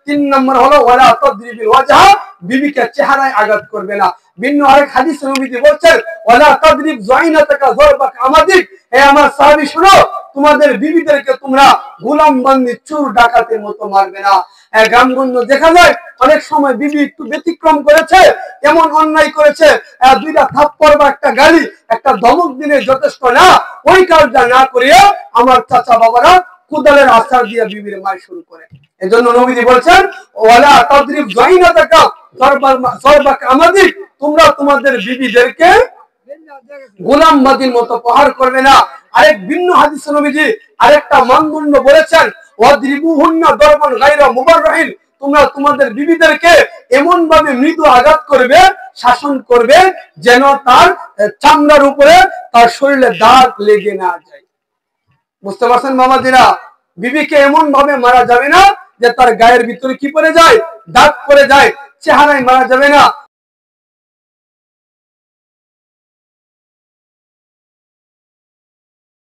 তিন নম্বর হলো ওয়ালা তাদরিবিল ওয়াজহা, বিবিকে চেহারায় আঘাত করবে না। ভিন্ন আরেক হাদিসে নবীজি বলছেন ওয়ালা তাদরিব যায়নাতাকা যারবাক আমাদিক, হে আমার সাহাবী শুনো, তোমাদের বিবিদেরকে তোমরা গোলাম বান্দি চোর ডাকাতের মতো মারবে না। গ্রামগঞ্জ দেখা যায় অনেক সময় বিবি একটু ব্যতিক্রম করেছে, এমন অন্যায় করেছে, দুইটা থাপ্পড় বা একটা গালি একটা ধমক দিলে যথেষ্ট না, ওই কাজটা না করিয়া আমার চাচা বাবারা কুদালের আছাড় দিয়ে বিবির মার শুরু করে। এজন্য নবীজি বলছেন ওয়ালা তাদরিব যায়নাতাকা যারবাক আমাদিক, তোমরা তোমাদের বিবিদেরকে গোলাম বাদীর মতো প্রহার করবে না। আরেক ভিন্ন হাদিসে নবীজি আরেকটা মানদণ্ড বলেছেন ওয়াদরিবুহুন্না দরবান গায়রা মুবাররাহিন, তোমরা তোমাদের বিবিদেরকে এমন ভাবে মৃদু আঘাত করবে, শাসন করবে যেন তার চামড়ার উপরে তার শরীরে দাগ লেগে না যায়। বুঝতে পারছেন বাবাজিরা? বিবিকে এমন ভাবে মারা যাবে না যে তার গায়ের ভিতরে কি পড়ে যায়, দাগ পড়ে যায়। চেহারায় মারা যাবে না,